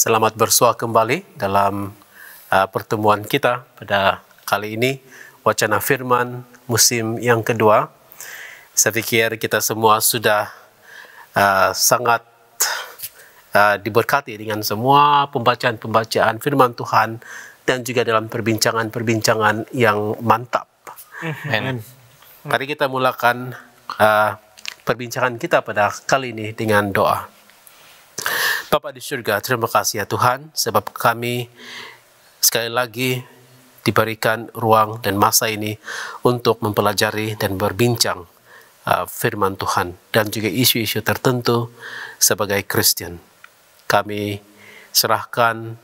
Selamat bersua kembali dalam pertemuan kita pada kali ini, Wacana Firman musim yang kedua. Saya pikir kita semua sudah sangat diberkati dengan semua pembacaan-pembacaan firman Tuhan dan juga dalam perbincangan-perbincangan yang mantap. Amen. Mari kita mulakan perbincangan kita pada kali ini dengan doa. Bapa di surga, terima kasih ya Tuhan, sebab kami sekali lagi diberikan ruang dan masa ini untuk mempelajari dan berbincang firman Tuhan dan juga isu-isu tertentu sebagai Kristen. Kami serahkan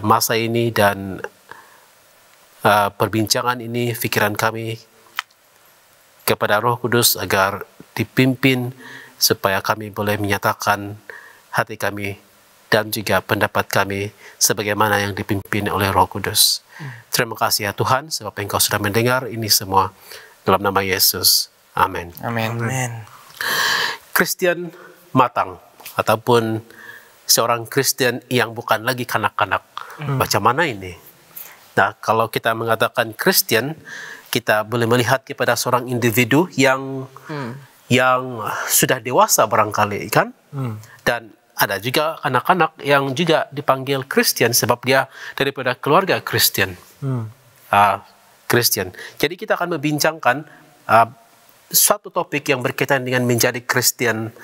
masa ini dan perbincangan ini, pikiran kami kepada Roh Kudus agar dipimpin supaya kami boleh menyatakan hati kami dan juga pendapat kami sebagaimana yang dipimpin oleh Roh Kudus. Terima kasih ya Tuhan, sebab Engkau sudah mendengar ini semua dalam nama Yesus. Amin. Amin. Kristen matang ataupun seorang Kristen yang bukan lagi kanak-kanak. Macam mana ini? Nah, kalau kita mengatakan Kristen, kita boleh melihat kepada seorang individu yang sudah dewasa barangkali, kan? Dan ada juga anak-anak yang juga dipanggil Kristen sebab dia daripada keluarga Kristen. Kristen. Jadi kita akan membincangkan suatu topik yang berkaitan dengan menjadi Kristen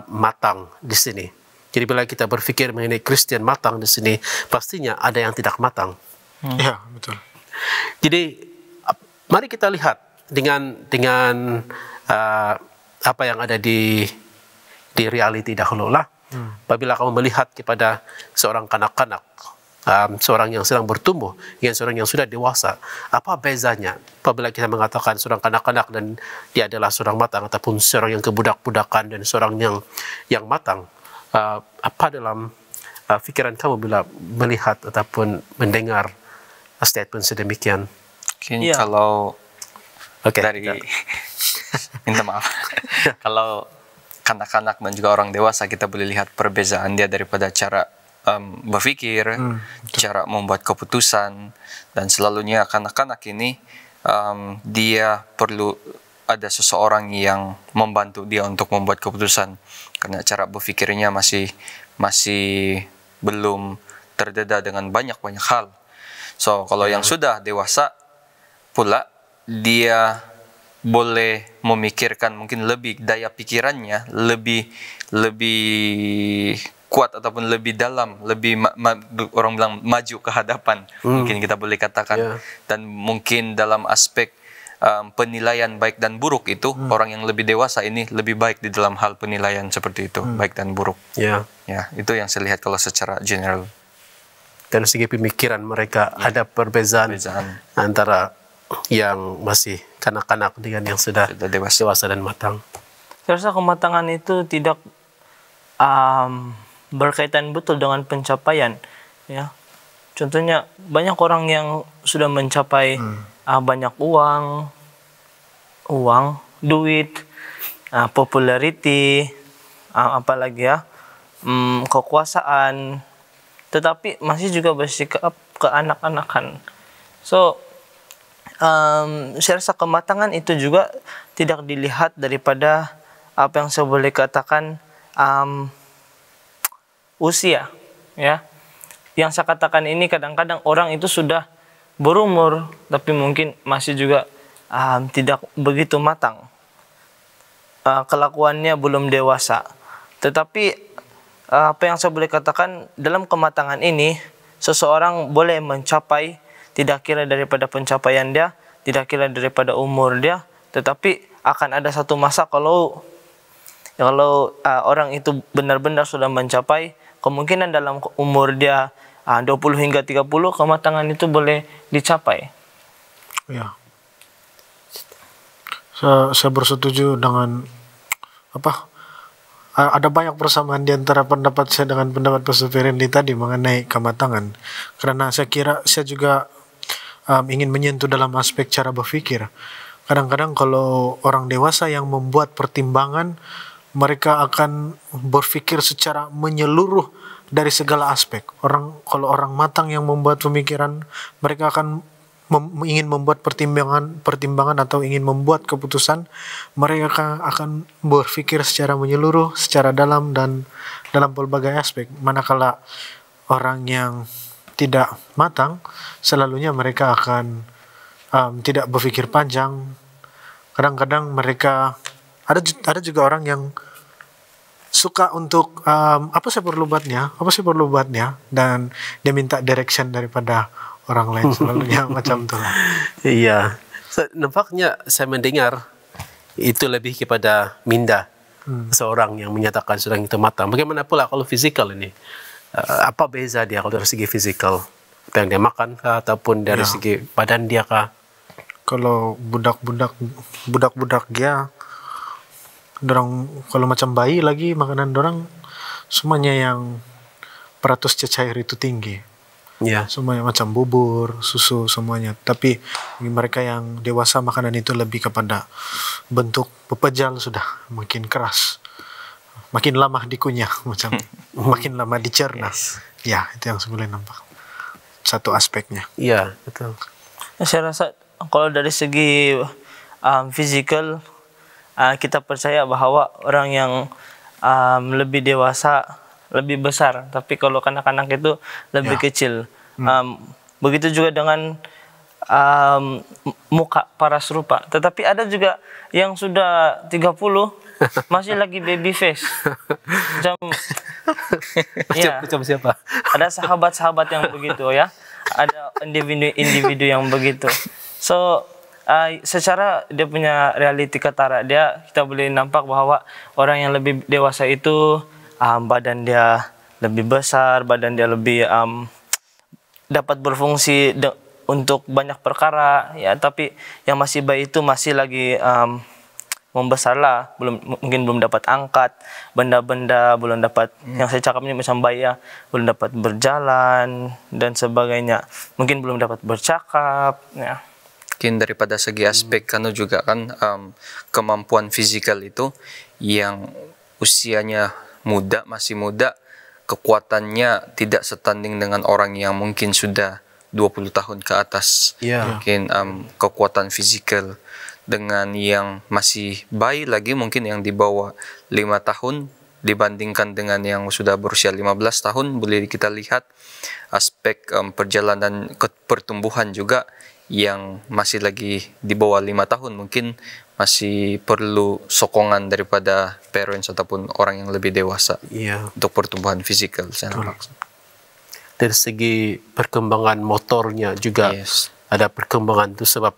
matang di sini. Jadi bila kita berpikir mengenai Kristen matang di sini, pastinya ada yang tidak matang. Ya, betul. Jadi mari kita lihat dengan apa yang ada di reality dahulu lah. Apabila kamu melihat kepada seorang kanak-kanak, seorang yang sedang bertumbuh dengan seorang yang sudah dewasa, apa bezanya apabila kita mengatakan seorang kanak-kanak dan dia adalah seorang matang, ataupun seorang yang kebudak-budakan dan seorang yang matang? Apa dalam pikiran kamu bila melihat ataupun mendengar statement sedemikian? Mungkin kalau dari minta maaf kalau kanak-kanak dan juga orang dewasa, kita boleh lihat perbezaan dia daripada cara berpikir, cara membuat keputusan, dan selalunya kanak-kanak ini dia perlu ada seseorang yang membantu dia untuk membuat keputusan karena cara berpikirnya masih belum terdedah dengan banyak hal. So kalau yang sudah dewasa pula, dia boleh memikirkan mungkin lebih, daya pikirannya lebih kuat ataupun lebih dalam, lebih orang bilang maju ke hadapan, mungkin kita boleh katakan. Dan mungkin dalam aspek penilaian baik dan buruk itu, orang yang lebih dewasa ini lebih baik di dalam hal penilaian seperti itu, baik dan buruk. Ya, itu yang saya lihat kalau secara general. Dari segi pemikiran mereka ada perbezaan antara yang masih kanak-kanak dengan yang sudah dewasa dan matang. Saya rasa kematangan itu tidak berkaitan betul dengan pencapaian, ya. Contohnya banyak orang yang sudah mencapai banyak uang, duit, popularity, apalagi ya, kekuasaan, tetapi masih juga bersikap keanak-anakan. So saya rasa kematangan itu juga tidak dilihat daripada apa yang saya boleh katakan usia, ya. Yang saya katakan ini kadang-kadang orang itu sudah berumur tapi mungkin masih juga tidak begitu matang, kelakuannya belum dewasa. Tetapi apa yang saya boleh katakan dalam kematangan ini, seseorang boleh mencapai tidak kira daripada pencapaian dia, tidak kira daripada umur dia, tetapi akan ada satu masa kalau orang itu benar-benar sudah mencapai, kemungkinan dalam umur dia 20 hingga 30, kematangan itu boleh dicapai. Ya. Saya bersetuju dengan apa? Ada banyak persamaan di antara pendapat saya dengan pendapat Pastor Ferendi tadi mengenai kematangan. Karena saya kira saya juga ingin menyentuh dalam aspek cara berpikir. Kadang-kadang kalau orang dewasa yang membuat pertimbangan, mereka akan berpikir secara menyeluruh dari segala aspek. Kalau orang matang yang membuat pemikiran, mereka akan ingin membuat pertimbangan atau ingin membuat keputusan, mereka akan berpikir secara menyeluruh, secara dalam dan dalam berbagai aspek. Manakala orang yang tidak matang, selalunya mereka akan tidak berpikir panjang. Kadang-kadang mereka ada juga orang yang suka untuk apa sih perlu buatnya, dan dia minta direction daripada orang lain, selalunya macam itu lah. Iya, nampaknya saya mendengar itu lebih kepada minda seorang yang menyatakan sedang itu matang. Bagaimana pula kalau fisikal ini? Apa beza dia kalau dari segi fisikal? Yang dia makan kah, ataupun dari segi badan dia kah? Kalau budak-budak dia, dorang kalau macam bayi lagi, makanan dorang semuanya yang peratus cecair itu tinggi. Ya. Semuanya macam bubur, susu, semuanya. Tapi bagi mereka yang dewasa, makanan itu lebih kepada bentuk pepejal, sudah makin keras, makin lama dikunyah, macam makin lama dicerna. Ya, itu yang sebenarnya nampak satu aspeknya. Iya, betul. Saya rasa kalau dari segi physical, kita percaya bahwa orang yang lebih dewasa lebih besar, tapi kalau kanak-kanak itu lebih kecil. Begitu juga dengan muka paras rupa. Tetapi ada juga yang sudah 30 masih lagi baby face. Macam siapa? Ada sahabat-sahabat yang begitu ya. Ada individu yang begitu. So secara dia punya realiti ketara dia, kita boleh nampak bahwa orang yang lebih dewasa itu badan dia lebih besar, badan dia lebih dapat berfungsi untuk banyak perkara ya. Tapi yang masih bayi itu masih lagi membesar lah, mungkin belum dapat angkat benda-benda, belum dapat yang saya cakap ini macam bayi ya, belum dapat berjalan dan sebagainya, mungkin belum dapat bercakap ya. Mungkin daripada segi aspek juga kan kemampuan fisikal itu yang usianya masih muda, kekuatannya tidak setanding dengan orang yang mungkin sudah 20 tahun ke atas. Mungkin kekuatan fisikal dengan yang masih bayi lagi, mungkin yang di bawah 5 tahun dibandingkan dengan yang sudah berusia 15 tahun, boleh kita lihat aspek perjalanan pertumbuhan juga yang masih lagi di bawah 5 tahun mungkin masih perlu sokongan daripada parents ataupun orang yang lebih dewasa untuk pertumbuhan fisikal. Dari segi perkembangan motornya juga ada perkembangan itu, sebab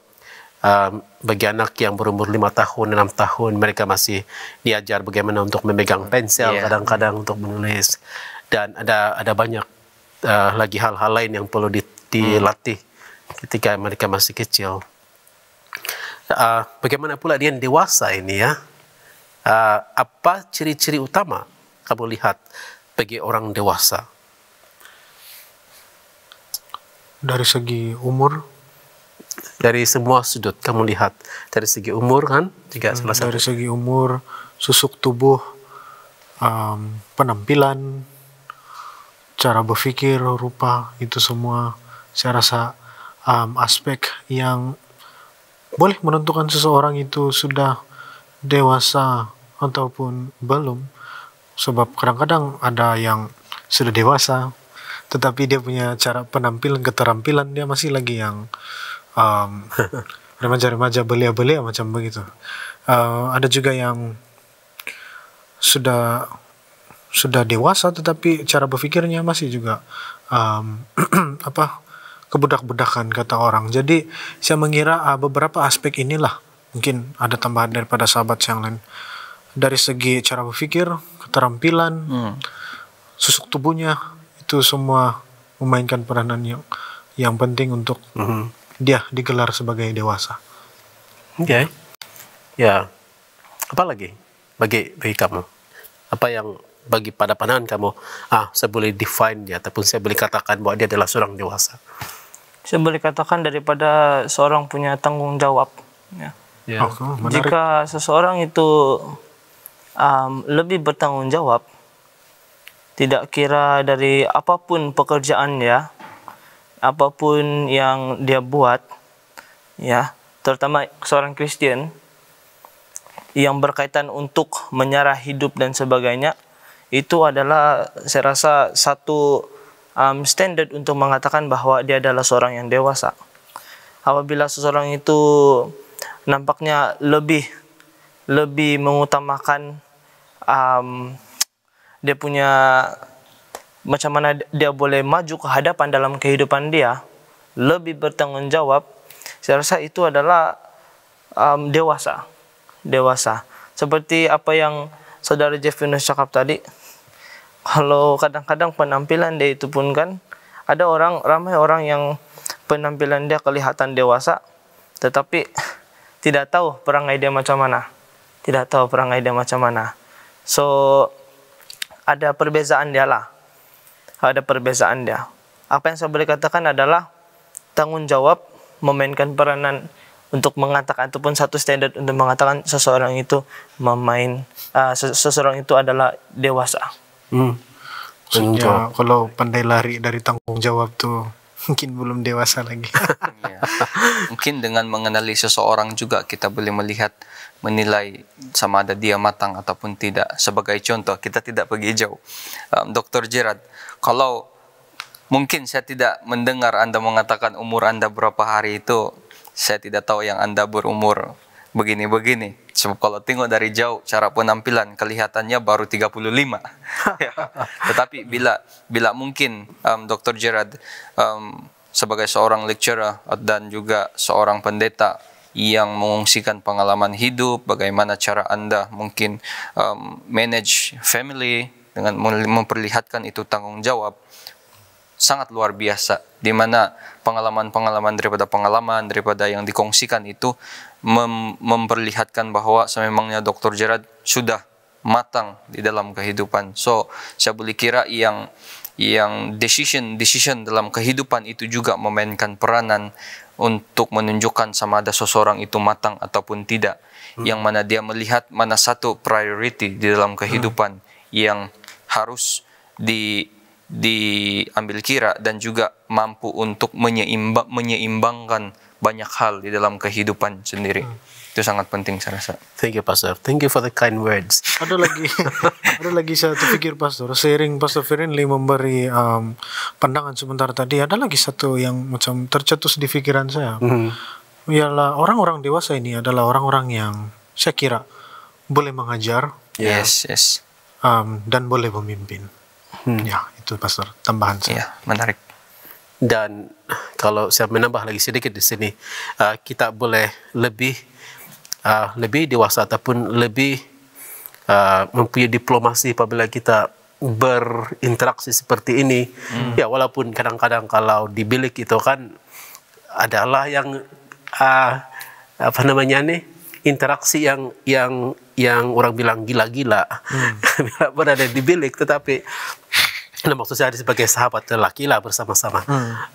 bagi anak yang berumur 5 tahun, 6 tahun, mereka masih diajar bagaimana untuk memegang pensel, kadang-kadang untuk menulis, dan ada banyak lagi hal-hal lain yang perlu dilatih ketika mereka masih kecil. Bagaimana pula dia dewasa ini ya? Apa ciri-ciri utama kamu lihat bagi orang dewasa? Dari segi umur? Dari semua sudut kamu lihat. Dari segi umur kan juga salah satu. Dari segi umur, susuk tubuh, penampilan, cara berpikir, rupa, itu semua saya rasa aspek yang boleh menentukan seseorang itu sudah dewasa ataupun belum. Sebab kadang-kadang ada yang sudah dewasa, tetapi dia punya cara penampilan, keterampilan dia masih lagi yang remaja-remaja belia-belia macam begitu. Ada juga yang sudah dewasa, tetapi cara berpikirnya masih juga kebudak-budakan kata orang. Jadi saya mengira beberapa aspek inilah mungkin ada tambahan daripada sahabat yang lain. Dari segi cara berpikir, keterampilan, susuk tubuhnya, itu semua memainkan peranan yang penting untuk dia digelar sebagai dewasa. Ya, apa lagi bagi kamu? Apa yang bagi pada pandangan kamu, saya boleh define dia ataupun saya boleh katakan bahwa dia adalah seorang dewasa? Saya boleh katakan daripada seorang punya tanggung jawab. Ya. Ya. Jika seseorang itu lebih bertanggung jawab, tidak kira dari apapun pekerjaan dia, apapun yang dia buat, ya, terutama seorang Kristen yang berkaitan untuk menyerah hidup dan sebagainya, itu adalah saya rasa satu standard untuk mengatakan bahwa dia adalah seorang yang dewasa. Apabila seseorang itu nampaknya lebih mengutamakan dia punya macam mana dia boleh maju ke hadapan dalam kehidupan dia, lebih bertanggung jawab, saya rasa itu adalah dewasa. Seperti apa yang saudara Jeff Yunus cakap tadi, kalau kadang-kadang penampilan dia itu pun kan, ada ramai orang yang penampilan dia kelihatan dewasa, tetapi tidak tahu perangai dia macam mana. So, ada perbezaan dia lah. Apa yang saya boleh katakan adalah tanggung jawab, memainkan peranan untuk mengatakan, ataupun satu standar untuk mengatakan seseorang itu seseorang itu adalah dewasa. Maksudnya kalau pandai lari dari tanggung jawab tuh mungkin belum dewasa lagi. Ya. Mungkin dengan mengenali seseorang juga kita boleh menilai sama ada dia matang ataupun tidak. Sebagai contoh, kita tidak pergi jauh. Dr. Gerard, kalau mungkin saya tidak mendengar Anda mengatakan umur Anda berapa hari itu, saya tidak tahu yang Anda berumur begini-begini. Sebab kalau tengok dari jauh cara penampilan kelihatannya baru 35. Ya. Tetapi bila mungkin Dr. Gerard sebagai seorang lecturer dan juga seorang pendeta yang mengungsikan pengalaman hidup, bagaimana cara Anda mungkin manage family dengan memperlihatkan itu tanggung jawab, sangat luar biasa, di mana pengalaman daripada yang dikongsikan itu memperlihatkan bahwa sememangnya Dr. Gerard sudah matang di dalam kehidupan. So, saya boleh kira yang decision dalam kehidupan itu juga memainkan peranan untuk menunjukkan sama ada seseorang itu matang ataupun tidak. Yang mana dia melihat mana satu priority di dalam kehidupan yang harus diambil kira dan juga mampu untuk menyeimbangkan banyak hal di dalam kehidupan sendiri. Itu sangat penting saya rasa. Thank you, Pastor. Thank you for the kind words. Ada lagi satu pikir, Pastor. Seiring Pastor Firly memberi pandangan sebentar tadi, ada lagi satu yang macam tercetus di pikiran saya. Ialah orang-orang dewasa ini adalah orang-orang yang saya kira boleh mengajar, Yes. dan boleh memimpin. Ya, itu Pastor tambahan saya. Ya, menarik. Dan kalau saya menambah lagi sedikit di sini, kita boleh lebih dewasa ataupun lebih mempunyai diplomasi apabila kita berinteraksi seperti ini. Ya, walaupun kadang-kadang kalau di bilik itu kan adalah yang interaksi yang orang bilang gila-gila bila berada di bilik, tetapi maksud saya sebagai sahabat lelaki lah bersama-sama.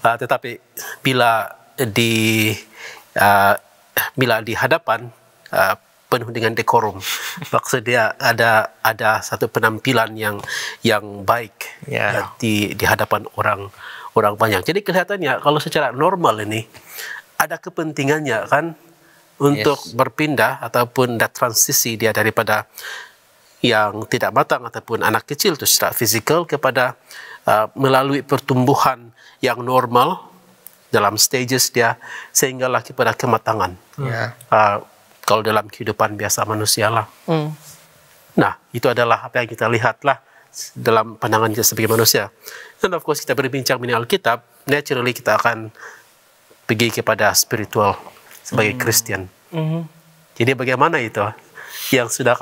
Tetapi bila di hadapan penuh dengan dekorum, maksudnya ada satu penampilan yang baik di hadapan orang banyak. Jadi kelihatannya kalau secara normal ini ada kepentingannya kan untuk berpindah ataupun transisi dia daripada yang tidak matang ataupun anak kecil itu secara fisikal kepada melalui pertumbuhan yang normal dalam stages dia sehinggalah kepada kematangan. Kalau dalam kehidupan biasa manusia lah. Nah, itu adalah apa yang kita lihatlah dalam pandangan kita sebagai manusia. Dan of course kita berbincang mengenai Alkitab, naturally kita akan pergi kepada spiritual sebagai Kristen. Jadi bagaimana itu yang sudah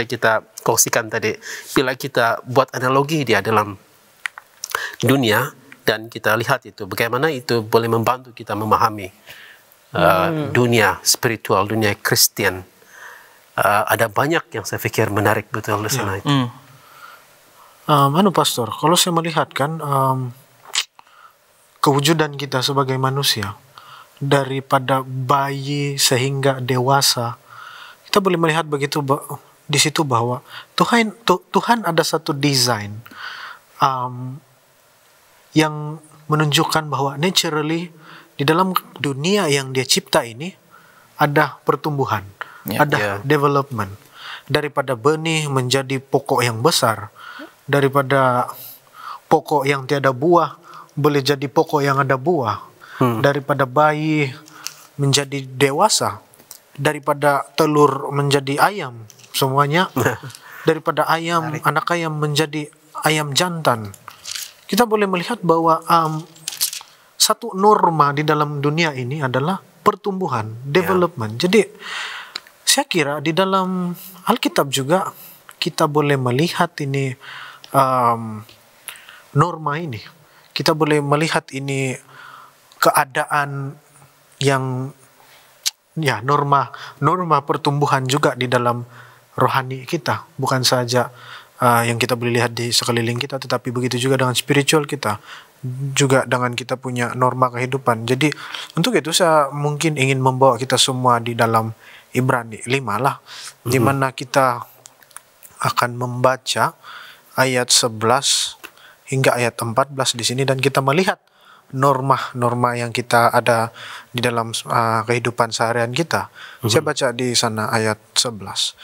kita kongsikan tadi, bila kita buat analogi dia dalam dunia dan kita lihat itu bagaimana itu boleh membantu kita memahami dunia spiritual, dunia Kristen ada banyak yang saya pikir menarik betul di sana itu. Pastor, kalau saya melihat kan kewujudan kita sebagai manusia, daripada bayi sehingga dewasa, kita boleh melihat begitu di situ bahwa Tuhan ada satu desain yang menunjukkan bahwa naturally di dalam dunia yang Dia cipta ini ada pertumbuhan, ada development, daripada benih menjadi pokok yang besar, daripada pokok yang tiada buah boleh jadi pokok yang ada buah, daripada bayi menjadi dewasa, daripada telur menjadi ayam semuanya, daripada anak ayam menjadi ayam jantan. Kita boleh melihat bahwa satu norma di dalam dunia ini adalah pertumbuhan, development. Jadi saya kira di dalam Alkitab juga kita boleh melihat ini norma ini. Kita boleh melihat ini keadaan yang norma pertumbuhan juga di dalam rohani kita, bukan saja yang kita boleh lihat di sekeliling kita, tetapi begitu juga dengan spiritual kita, juga dengan kita punya norma kehidupan. Jadi untuk itu saya mungkin ingin membawa kita semua di dalam Ibrani 5 lah, di mana kita akan membaca ayat 11 hingga ayat 14 di sini, dan kita melihat norma-norma yang kita ada di dalam kehidupan seharian kita. Saya baca di sana ayat 11.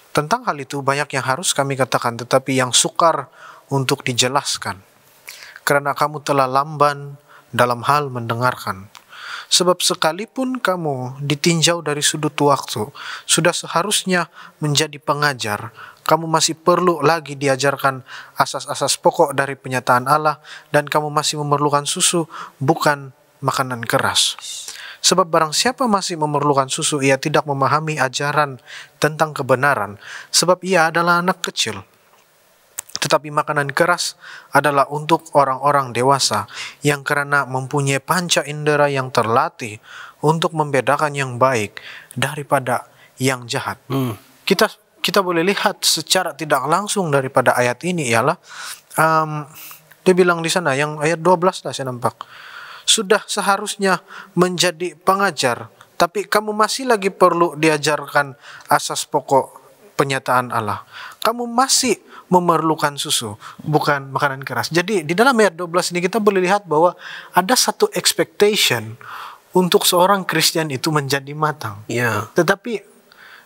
Tentang hal itu banyak yang harus kami katakan, tetapi yang sukar untuk dijelaskan, karena kamu telah lamban dalam hal mendengarkan. Sebab sekalipun kamu ditinjau dari sudut waktu, sudah seharusnya menjadi pengajar, kamu masih perlu lagi diajarkan asas-asas pokok dari penyataan Allah, dan kamu masih memerlukan susu, bukan makanan keras. Sebab barang siapa masih memerlukan susu, ia tidak memahami ajaran tentang kebenaran, sebab ia adalah anak kecil. Tetapi makanan keras adalah untuk orang-orang dewasa, yang karena mempunyai panca indera yang terlatih untuk membedakan yang baik daripada yang jahat. Kita boleh lihat secara tidak langsung daripada ayat ini ialah dia bilang di sana yang ayat 12 lah saya nampak. Sudah seharusnya menjadi pengajar, tapi kamu masih lagi perlu diajarkan asas pokok penyataan Allah. Kamu masih memerlukan susu, bukan makanan keras. Jadi di dalam ayat 12 ini kita boleh lihat bahwa ada satu expectation untuk seorang Kristen itu menjadi matang. Tetapi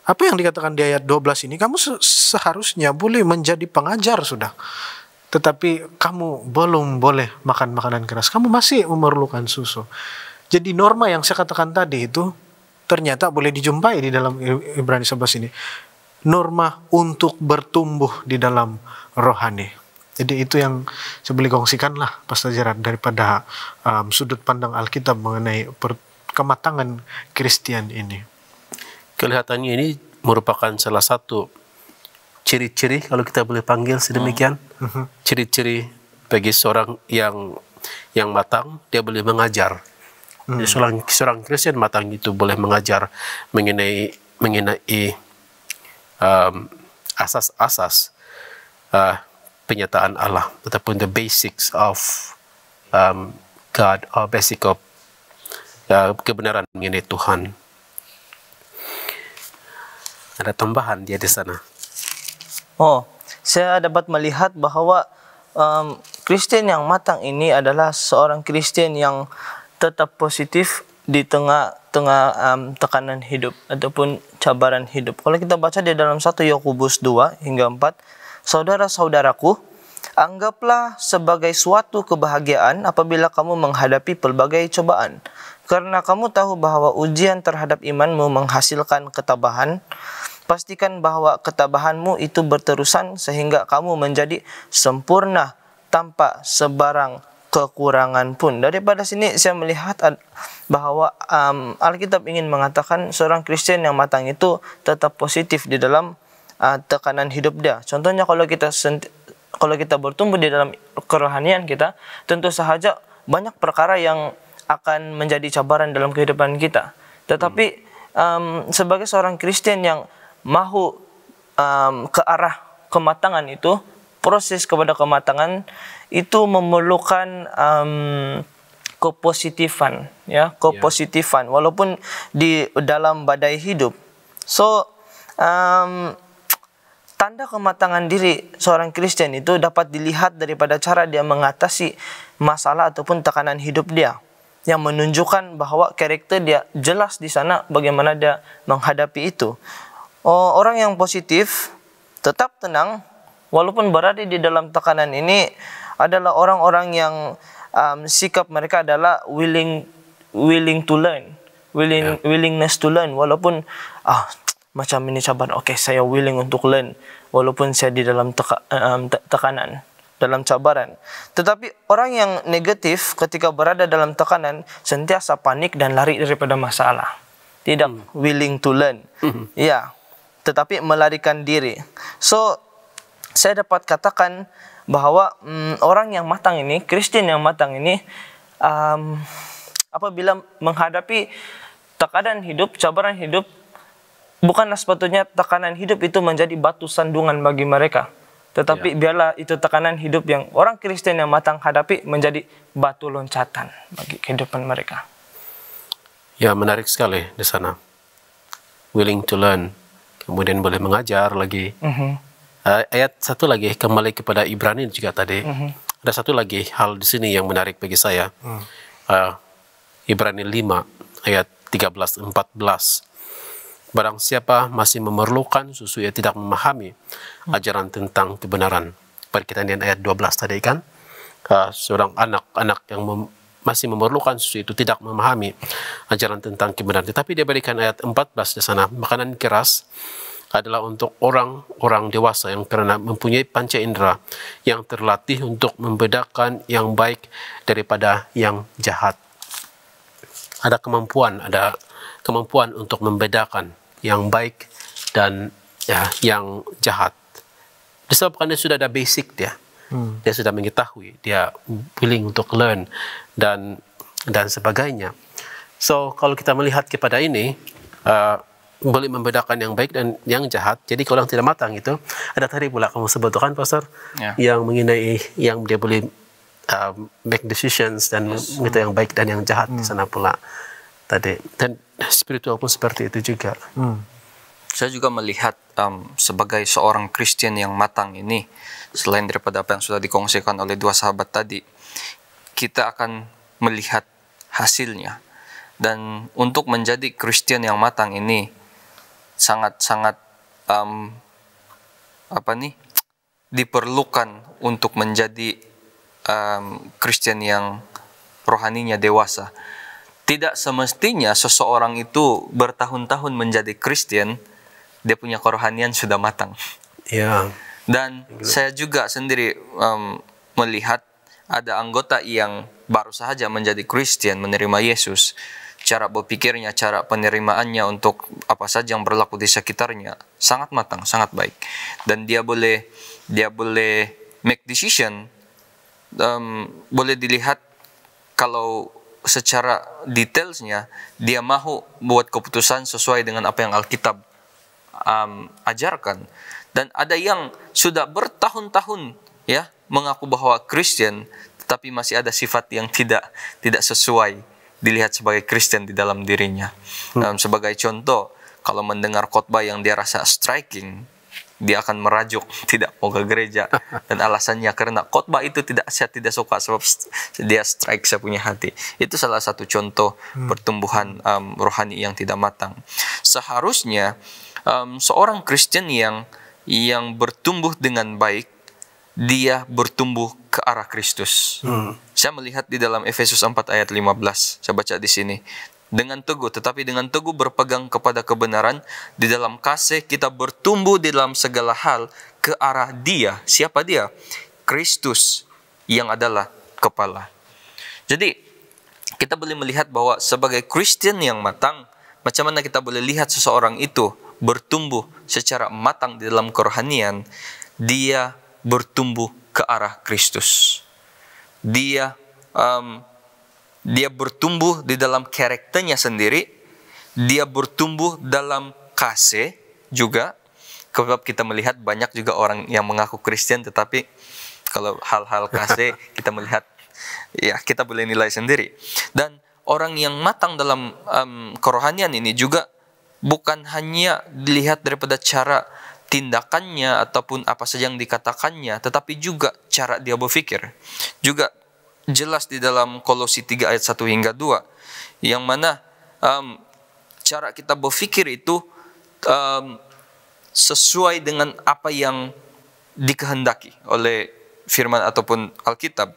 apa yang dikatakan di ayat 12 ini, kamu seharusnya boleh menjadi pengajar sudah, tetapi kamu belum boleh makan makanan keras. Kamu masih memerlukan susu. Jadi norma yang saya katakan tadi itu ternyata boleh dijumpai di dalam Ibrani 11 ini. Norma untuk bertumbuh di dalam rohani. Jadi itu yang saya boleh kongsikan lah, Pastor Gerard, daripada sudut pandang Alkitab mengenai kematangan Kristen ini. Kelihatannya ini merupakan salah satu ciri-ciri, kalau kita boleh panggil sedemikian, ciri-ciri bagi seorang yang matang, dia boleh mengajar. Jadi seorang Kristen matang itu boleh mengajar mengenai asas-asas penyataan Allah, ataupun the basics of God, or basic of kebenaran mengenai Tuhan. Ada tambahan dia di sana. Saya dapat melihat bahwa Kristen yang matang ini adalah seorang Kristen yang tetap positif di tengah tekanan hidup ataupun cabaran hidup. Kalau kita baca di dalam 1 Yakobus 2 hingga 4, saudara-saudaraku, anggaplah sebagai suatu kebahagiaan apabila kamu menghadapi pelbagai cobaan, karena kamu tahu bahwa ujian terhadap imanmu menghasilkan ketabahan. Pastikan bahwa ketabahanmu itu berterusan sehingga kamu menjadi sempurna tanpa sebarang kekurangan pun. Daripada sini saya melihat bahwa Alkitab ingin mengatakan seorang Kristen yang matang itu tetap positif di dalam tekanan hidup dia. Contohnya kalau kita bertumbuh di dalam kerohanian kita, tentu saja banyak perkara yang akan menjadi cabaran dalam kehidupan kita. Tetapi sebagai seorang Kristen yang mahu ke arah kematangan itu, proses kepada kematangan itu memerlukan kepositifan, ya, kepositifan walaupun di dalam badai hidup. So tanda kematangan diri seorang Kristen itu dapat dilihat daripada cara dia mengatasi masalah ataupun tekanan hidup dia, yang menunjukkan bahwa karakter dia jelas di sana bagaimana dia menghadapi itu. Orang yang positif tetap tenang walaupun berada di dalam tekanan ini adalah orang-orang yang sikap mereka adalah willing to learn, willingness to learn. Walaupun macam ini cabaran, oke, saya willing untuk learn walaupun saya di dalam tekanan, dalam cabaran. Tetapi orang yang negatif ketika berada dalam tekanan sentiasa panik dan lari daripada masalah, tidak willing to learn, ya, tetapi melarikan diri. So saya dapat katakan bahwa orang yang matang ini, Kristen yang matang ini, apabila menghadapi tekanan hidup, cabaran hidup, bukanlah sepatutnya tekanan hidup itu menjadi batu sandungan bagi mereka. Tetapi biarlah itu tekanan hidup yang orang Kristen yang matang hadapi menjadi batu loncatan bagi kehidupan mereka. Ya, menarik sekali di sana. Willing to learn. Kemudian boleh mengajar lagi. Ayat satu lagi, kembali kepada Ibrani juga tadi. Ada satu lagi hal di sini yang menarik bagi saya. Ibrani 5 ayat 13-14. Barang siapa masih memerlukan susu, ia tidak memahami ajaran tentang kebenaran. Perkitahan ayat 12 tadi kan, seorang anak yang masih memerlukan susu itu tidak memahami ajaran tentang kebenaran. Tetapi dia berikan ayat 14 di sana, makanan keras adalah untuk orang-orang dewasa yang karena mempunyai panca indera yang terlatih untuk membedakan yang baik daripada yang jahat. Ada kemampuan untuk membedakan yang baik dan yang jahat. Disebabkan dia sudah ada basic dia. Dia sudah mengetahui, dia willing untuk learn dan sebagainya. So kalau kita melihat kepada ini, boleh membedakan yang baik dan yang jahat. Jadi kalau yang tidak matang itu, ada tadi pula kamu sebutkan, Pastor, yang mengenai yang dia boleh make decisions dan mengetahui yang baik dan yang jahat di sana pula tadi. Dan spiritual pun seperti itu juga. Saya juga melihat sebagai seorang Kristen yang matang ini, selain daripada apa yang sudah dikongsikan oleh dua sahabat tadi, kita akan melihat hasilnya. Dan untuk menjadi Kristen yang matang ini sangat-sangat diperlukan untuk menjadi Kristen yang rohaninya dewasa. Tidak semestinya seseorang itu bertahun-tahun menjadi Kristen, dia punya kerohanian sudah matang. Dan saya juga sendiri melihat ada anggota yang baru saja menjadi Kristen, menerima Yesus. Cara berpikirnya, cara penerimaannya untuk apa saja yang berlaku di sekitarnya sangat matang, sangat baik. Dan dia boleh make decision, boleh dilihat kalau secara detailsnya dia mahu buat keputusan sesuai dengan apa yang Alkitab ajarkan. Dan ada yang sudah bertahun-tahun mengaku bahwa Kristen, tetapi masih ada sifat yang tidak sesuai dilihat sebagai Kristen di dalam dirinya. Sebagai contoh, kalau mendengar khotbah yang dia rasa striking, dia akan merajuk, tidak mau ke gereja, dan alasannya karena khotbah itu saya tidak suka sebab dia strike saya punya hati. Itu salah satu contoh pertumbuhan rohani yang tidak matang. Seharusnya seorang Kristen yang bertumbuh dengan baik, dia bertumbuh ke arah Kristus. Saya melihat di dalam Efesus 4 ayat 15. Saya baca di sini. Dengan teguh berpegang kepada kebenaran, di dalam kasih kita bertumbuh di dalam segala hal ke arah Dia. Siapa Dia? Kristus yang adalah kepala. Jadi kita boleh melihat bahwa sebagai Kristen yang matang, macam mana kita boleh lihat seseorang itu bertumbuh secara matang di dalam kerohanian. Dia bertumbuh ke arah Kristus. Dia bertumbuh di dalam karakternya sendiri, dia bertumbuh dalam kasih juga. Sebab kita melihat banyak juga orang yang mengaku Kristen, tetapi kalau hal-hal kasih kita melihat, ya kita boleh nilai sendiri. Dan orang yang matang dalam kerohanian ini juga bukan hanya dilihat daripada cara tindakannya ataupun apa saja yang dikatakannya, tetapi juga cara dia berpikir. Juga jelas di dalam Kolose 3 ayat 1 hingga 2, yang mana cara kita berpikir itu sesuai dengan apa yang dikehendaki oleh firman ataupun Alkitab.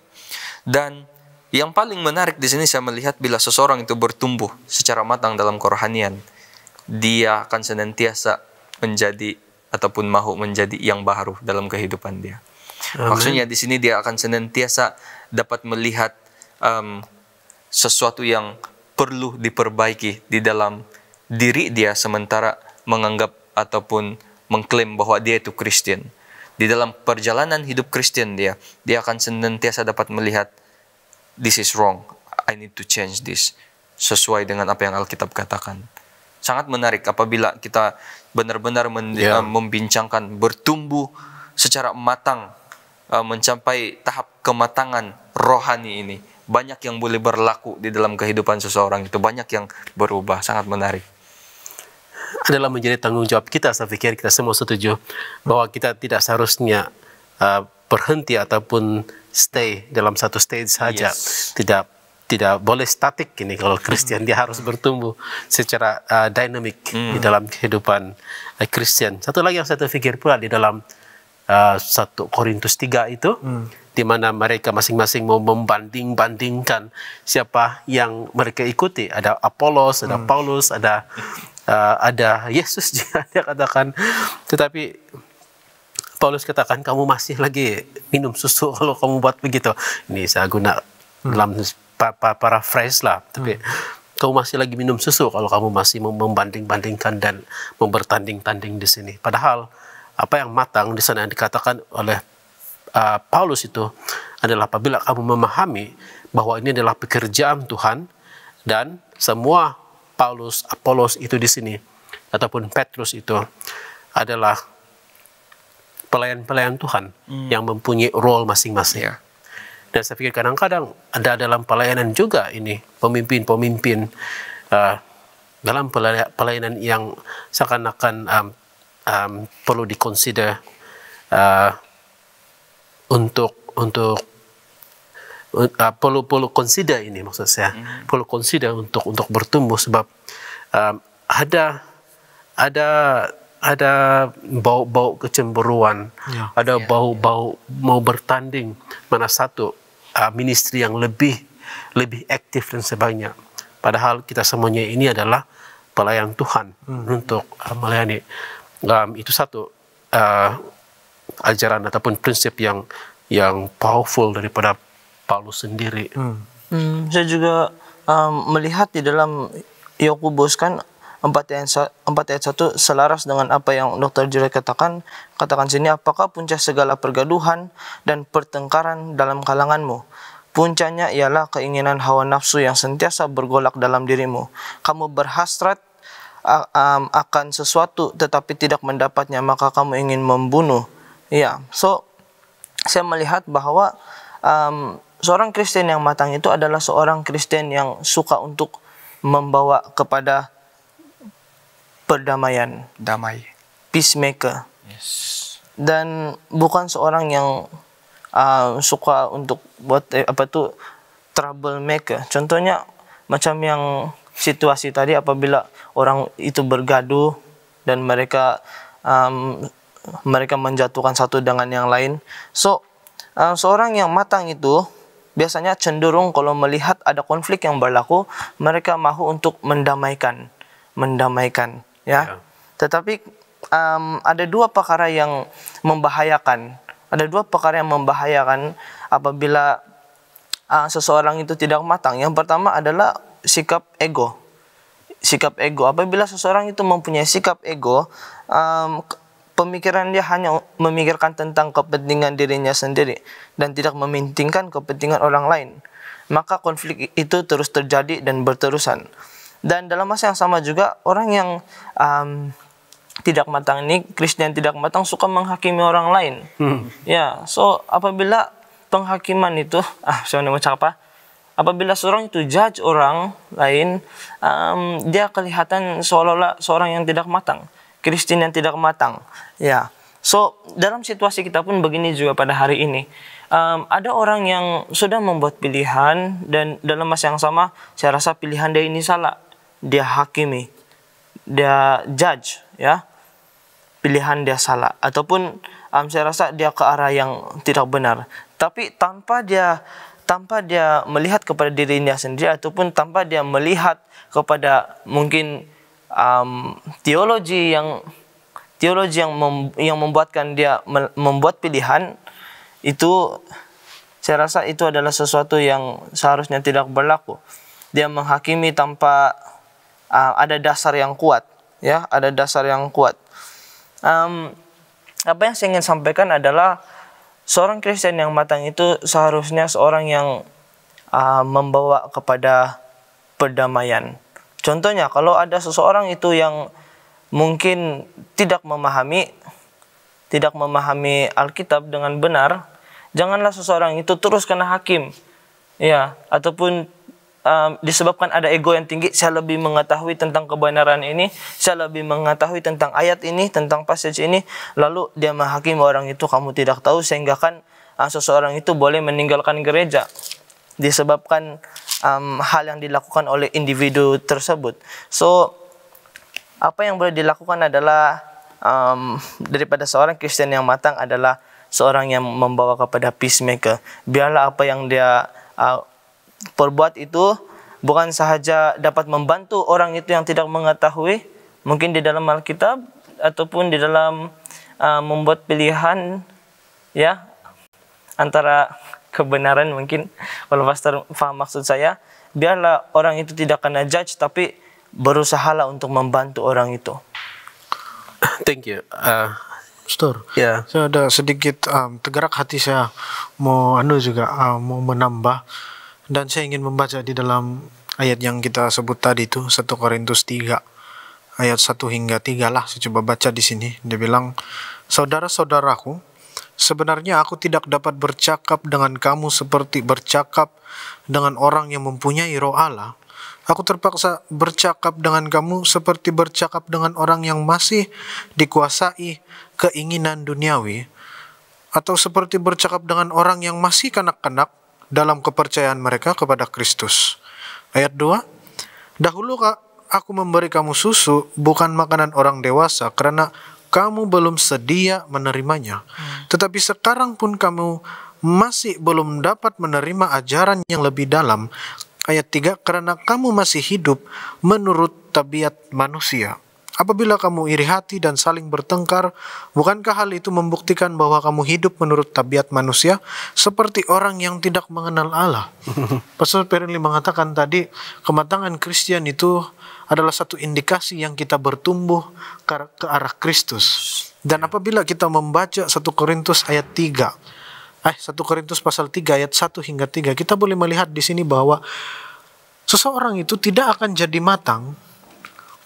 Dan yang paling menarik di sini saya melihat bila seseorang itu bertumbuh secara matang dalam kerohanian, dia akan senantiasa menjadi ataupun mahu menjadi yang baru dalam kehidupan dia. Amen. Maksudnya di sini dia akan senantiasa dapat melihat sesuatu yang perlu diperbaiki di dalam diri dia, sementara menganggap ataupun mengklaim bahwa dia itu Kristen. Di dalam perjalanan hidup Kristen dia akan senantiasa dapat melihat, this is wrong, I need to change this, sesuai dengan apa yang Alkitab katakan. Sangat menarik apabila kita benar-benar membincangkan bertumbuh secara matang, mencapai tahap kematangan rohani ini. Banyak yang boleh berlaku di dalam kehidupan seseorang itu, banyak yang berubah. Sangat menarik. Adalah menjadi tanggung jawab kita. Saya pikir kita semua setuju bahwa kita tidak seharusnya berhenti ataupun stay dalam satu stage saja. Yes. Tidak boleh statik ini. Kalau Kristen dia harus bertumbuh secara dynamic di dalam kehidupan Kristen. Satu lagi yang saya terfikir pula di dalam 1 Korintus 3 itu, di mana mereka masing-masing mau membanding-bandingkan siapa yang mereka ikuti. Ada Apolos, ada Paulus, ada Yesus juga dia katakan. Tetapi Paulus katakan, kamu masih lagi minum susu kalau kamu buat begitu. Ini saya guna dalam paraphrase lah. Tapi kamu masih lagi minum susu kalau kamu masih membanding-bandingkan dan membertanding-tanding di sini. Padahal apa yang matang di sana yang dikatakan oleh Paulus itu adalah apabila kamu memahami bahwa ini adalah pekerjaan Tuhan, dan semua Paulus, Apolos itu di sini ataupun Petrus itu adalah pelayan-pelayan Tuhan yang mempunyai role masing-masing. Yeah. Dan saya pikir kadang-kadang ada dalam pelayanan juga ini pemimpin-pemimpin dalam pelayanan yang seakan-akan perlu dikonsider perlu consider ini, maksud saya perlu consider untuk bertumbuh, sebab ada bau-bau kecemburuan, ada bau-bau mau bertanding mana satu ministry yang lebih aktif dan sebagainya. Padahal kita semuanya ini adalah pelayan Tuhan untuk melayani. Itu satu ajaran ataupun prinsip yang powerful daripada Paulus sendiri. Saya juga melihat di dalam Yakobus kan 4 ayat 1 selaras dengan apa yang Dr. Juliet katakan sini, apakah puncak segala pergaduhan dan pertengkaran dalam kalanganmu? Puncanya ialah keinginan hawa nafsu yang sentiasa bergolak dalam dirimu. Kamu berhasrat akan sesuatu tetapi tidak mendapatnya, maka kamu ingin membunuh. Ya, so saya melihat bahwa seorang Kristen yang matang itu adalah seorang Kristen yang suka untuk membawa kepada perdamaian, peacemaker. Yes. Dan bukan seorang yang suka untuk buat troublemaker. Contohnya macam yang situasi tadi, apabila orang itu bergaduh dan mereka menjatuhkan satu dengan yang lain. So seorang yang matang itu biasanya cenderung kalau melihat ada konflik yang berlaku, mereka mahu untuk mendamaikan, ya. Tetapi ada dua perkara yang membahayakan. Apabila seseorang itu tidak matang. Yang pertama adalah sikap ego. Apabila seseorang itu mempunyai sikap ego, pemikiran dia hanya memikirkan tentang kepentingan dirinya sendiri dan tidak mementingkan kepentingan orang lain, maka konflik itu terus terjadi dan berterusan. Dan dalam masa yang sama juga orang yang tidak matang ini, Kristen tidak matang suka menghakimi orang lain. Ya, so apabila penghakiman itu, saya mau cakap apa? Apabila seorang itu judge orang lain, dia kelihatan seolah-olah seorang yang tidak matang, Kristen yang tidak matang. Ya, so dalam situasi kita pun begini juga pada hari ini. Ada orang yang sudah membuat pilihan dan dalam masa yang sama, saya rasa pilihan dia ini salah. Dia hakimi, dia judge, ya, pilihan dia salah, ataupun saya rasa dia ke arah yang tidak benar. Tapi tanpa dia melihat kepada dirinya sendiri, ataupun tanpa dia melihat kepada mungkin teologi yang membuatkan dia membuat pilihan itu, saya rasa itu adalah sesuatu yang seharusnya tidak berlaku. Dia menghakimi tanpa ada dasar yang kuat, ya, ada dasar yang kuat. Apa yang saya ingin sampaikan adalah seorang Kristen yang matang itu seharusnya seorang yang membawa kepada perdamaian. Contohnya, kalau ada seseorang itu yang mungkin tidak memahami Alkitab dengan benar, janganlah seseorang itu terus kena hakim, ya, ataupun disebabkan ada ego yang tinggi, saya lebih mengetahui tentang kebenaran ini, saya lebih mengetahui tentang ayat ini, tentang passage ini, lalu dia menghakimi orang itu, kamu tidak tahu, sehingga kan seseorang itu boleh meninggalkan gereja disebabkan hal yang dilakukan oleh individu tersebut. So apa yang boleh dilakukan adalah daripada seorang Kristen yang matang adalah seorang yang membawa kepada peacemaker. Biarlah apa yang dia perbuat itu bukan sahaja dapat membantu orang itu yang tidak mengetahui, mungkin di dalam Alkitab ataupun di dalam membuat pilihan, ya, antara kebenaran, mungkin kalau pastor faham maksud saya, biarlah orang itu tidak kena judge, tapi berusahalah untuk membantu orang itu. Thank you. Pastor, Ya. saya ada sedikit tergerak hati saya mau mau menambah, dan saya ingin membaca di dalam ayat yang kita sebut tadi itu 1 Korintus 3 ayat 1 hingga 3 lah. Saya coba baca di sini. Dia bilang, saudara-saudaraku, sebenarnya aku tidak dapat bercakap dengan kamu seperti bercakap dengan orang yang mempunyai roh Allah. Aku terpaksa bercakap dengan kamu seperti bercakap dengan orang yang masih dikuasai keinginan duniawi, atau seperti bercakap dengan orang yang masih kanak-kanak dalam kepercayaan mereka kepada Kristus. Ayat 2, dahulu aku memberi kamu susu, bukan makanan orang dewasa, karena kamu belum sedia menerimanya. Tetapi sekarang pun kamu masih belum dapat menerima ajaran yang lebih dalam. Ayat 3, karena kamu masih hidup menurut tabiat manusia. Apabila kamu iri hati dan saling bertengkar, bukankah hal itu membuktikan bahwa kamu hidup menurut tabiat manusia seperti orang yang tidak mengenal Allah? Pastor Perenli mengatakan tadi, kematangan Kristen itu adalah satu indikasi yang kita bertumbuh ke arah Kristus. Dan apabila kita membaca 1 Korintus ayat 3, 1 Korintus pasal 3 ayat 1 hingga 3, kita boleh melihat di sini bahwa seseorang itu tidak akan jadi matang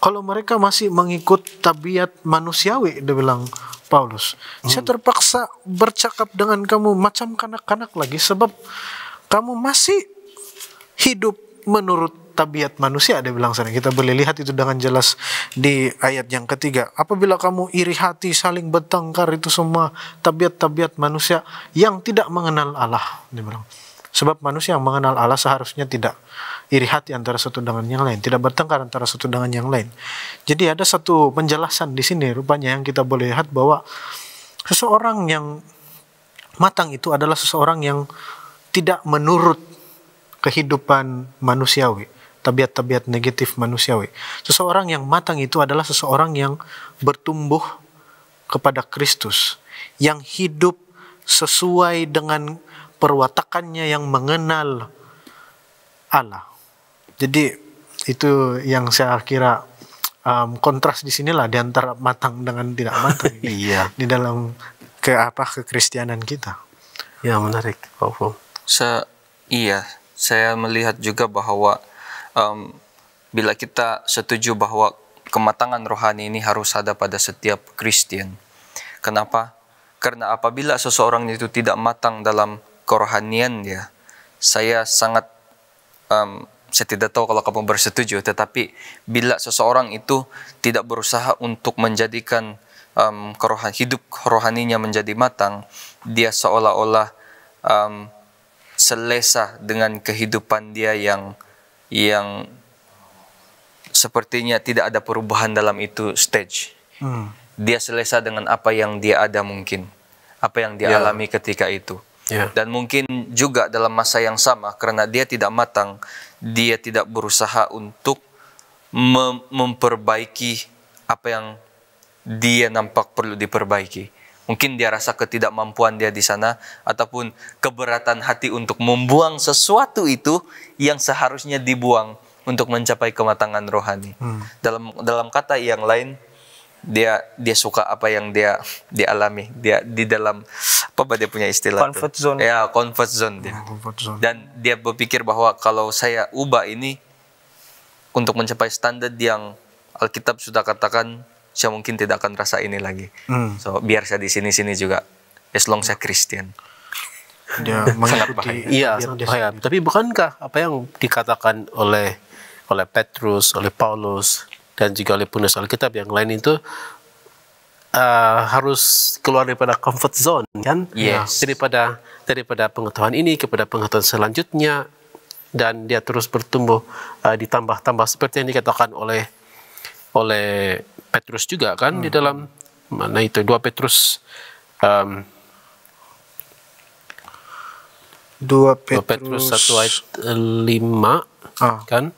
kalau mereka masih mengikut tabiat manusiawi, dia bilang Paulus. Saya terpaksa bercakap dengan kamu macam kanak-kanak lagi, sebab kamu masih hidup menurut tabiat manusia, dia bilang sana. Kita boleh lihat itu dengan jelas di ayat yang ketiga. Apabila kamu iri hati, saling bertengkar, itu semua tabiat-tabiat manusia yang tidak mengenal Allah, dia bilang. Sebab manusia yang mengenal Allah seharusnya tidak iri hati antara satu dengan yang lain, tidak bertengkar antara satu dengan yang lain. Jadi ada satu penjelasan di sini rupanya yang kita boleh lihat bahwa seseorang yang matang itu adalah seseorang yang tidak menurut kehidupan manusiawi, tabiat-tabiat negatif manusiawi. Seseorang yang matang itu adalah seseorang yang bertumbuh kepada Kristus, yang hidup sesuai dengan perwatakannya yang mengenal Allah. Jadi itu yang saya kira kontras di sinilah di antara matang dengan tidak matang. Iya. Di dalam kekristianan kita. Ya, menarik, powerful. Saya melihat juga bahwa bila kita setuju bahwa kematangan rohani ini harus ada pada setiap Kristen. Kenapa? Karena apabila seseorang itu tidak matang dalam kerohanian dia, saya tidak tahu kalau kamu bersetuju, tetapi bila seseorang itu tidak berusaha untuk menjadikan hidup rohaninya menjadi matang, dia seolah-olah selesa dengan kehidupan dia yang sepertinya tidak ada perubahan dalam itu stage. Dia selesa dengan apa yang dia ada mungkin, apa yang dia alami ketika itu. Dan mungkin juga dalam masa yang sama, karena dia tidak matang, dia tidak berusaha untuk memperbaiki apa yang dia nampak perlu diperbaiki. Mungkin dia rasa ketidakmampuan dia di sana, ataupun keberatan hati untuk membuang sesuatu itu yang seharusnya dibuang untuk mencapai kematangan rohani. Dalam kata yang lain, dia suka apa yang dia alami, dia di dalam apa dia punya istilah comfort zone. Ya, comfort zone dia. Dan dia berpikir bahwa kalau saya ubah ini untuk mencapai standar yang Alkitab sudah katakan, saya mungkin tidak akan rasa ini lagi. So biar saya di sini juga, as long saya Kristen. Dia mengikuti. Iya, sangat bahaya. Tapi bukankah apa yang dikatakan oleh Petrus, oleh Paulus, dan juga oleh penulis Alkitab yang lain itu harus keluar daripada comfort zone, kan? Yes. Daripada pengetahuan ini kepada pengetahuan selanjutnya, dan dia terus bertumbuh, ditambah-tambah seperti yang dikatakan oleh Petrus juga, kan? Di dalam mana itu 2 Petrus 2 Petrus 1 ayat 5, kan?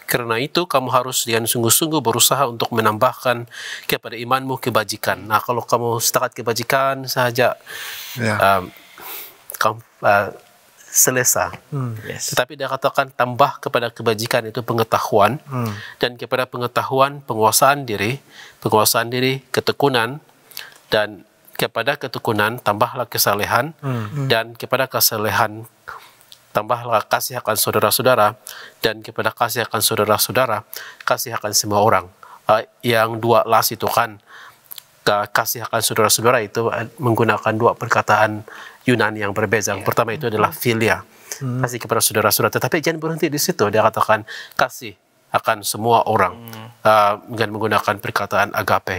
Karena itu kamu harus dengan sungguh-sungguh berusaha untuk menambahkan kepada imanmu kebajikan. Nah, kalau kamu setakat kebajikan saja, kamu selesa. Tetapi dia katakan tambah kepada kebajikan itu pengetahuan, dan kepada pengetahuan penguasaan diri, ketekunan, dan kepada ketekunan tambahlah kesalehan, dan kepada kesalehan tambahlah kasih akan saudara-saudara, dan kepada kasih akan saudara-saudara, kasih akan semua orang. Yang 2 las itu kan, kasih akan saudara-saudara itu menggunakan 2 perkataan Yunani yang berbeza. Yang pertama itu adalah philia, kasih kepada saudara-saudara. Tetapi jangan berhenti di situ. Dia katakan kasih akan semua orang, dengan menggunakan perkataan agape.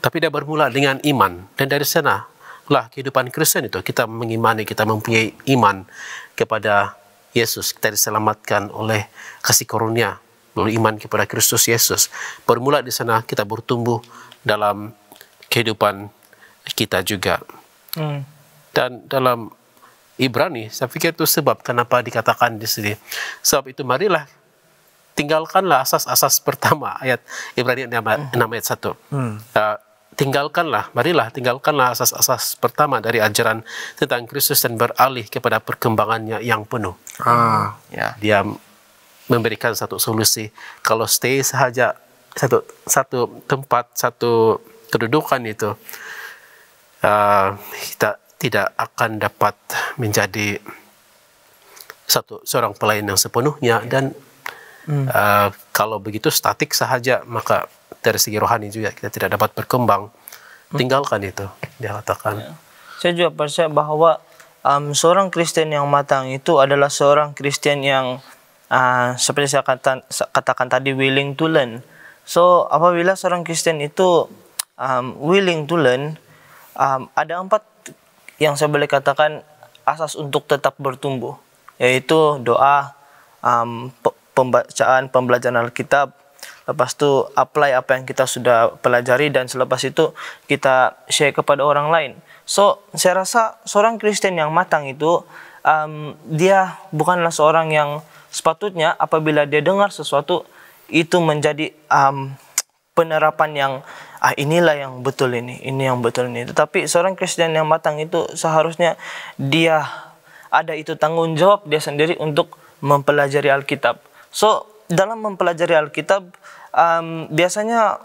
Tapi dia bermula dengan iman, dan dari sana lah kehidupan Kristen itu, kita mengimani, kita mempunyai iman kepada Yesus, kita diselamatkan oleh kasih karunia melalui iman kepada Kristus Yesus. Bermula di sana kita bertumbuh dalam kehidupan kita juga. Dan dalam Ibrani, saya pikir itu sebab kenapa dikatakan di sini. Sebab itu marilah tinggalkanlah asas-asas pertama, ayat Ibrani 6 ayat 1. Marilah tinggalkanlah asas-asas pertama dari ajaran tentang Kristus dan beralih kepada perkembangannya yang penuh. Dia memberikan satu solusi. Kalau stay saja satu tempat, satu kedudukan itu, kita tidak akan dapat menjadi seorang pelayan yang sepenuhnya. Dan kalau begitu statik sahaja, maka dari segi rohani juga kita tidak dapat berkembang. Tinggalkan itu, dia katakan. Saya juga percaya bahwa seorang Kristen yang matang itu adalah seorang Kristen yang seperti saya katakan tadi, willing to learn. So apabila seorang Kristen itu willing to learn, ada 4 yang saya boleh katakan asas untuk tetap bertumbuh, yaitu doa, pembelajaran Alkitab, lepas itu apply apa yang kita sudah pelajari, dan selepas itu kita share kepada orang lain. So saya rasa seorang Kristen yang matang itu dia bukanlah seorang yang sepatutnya apabila dia dengar sesuatu itu menjadi penerapan yang inilah yang betul ini yang betul ini. Tetapi seorang Kristen yang matang itu seharusnya dia ada itu tanggung jawab dia sendiri untuk mempelajari Alkitab. So dalam mempelajari Alkitab, biasanya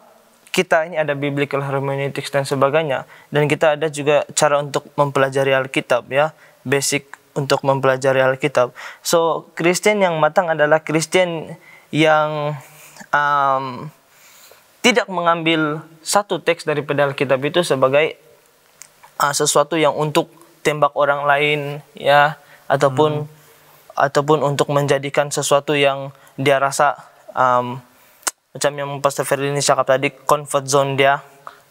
kita ini ada biblical hermeneutics dan sebagainya, dan kita ada juga cara untuk mempelajari Alkitab, ya, basic untuk mempelajari Alkitab. So Kristen yang matang adalah Kristen yang tidak mengambil satu teks daripada Alkitab itu sebagai sesuatu yang untuk tembak orang lain, ya, ataupun untuk menjadikan sesuatu yang dia rasa macam yang Pastor Ferdinand cakap tadi, comfort zone dia.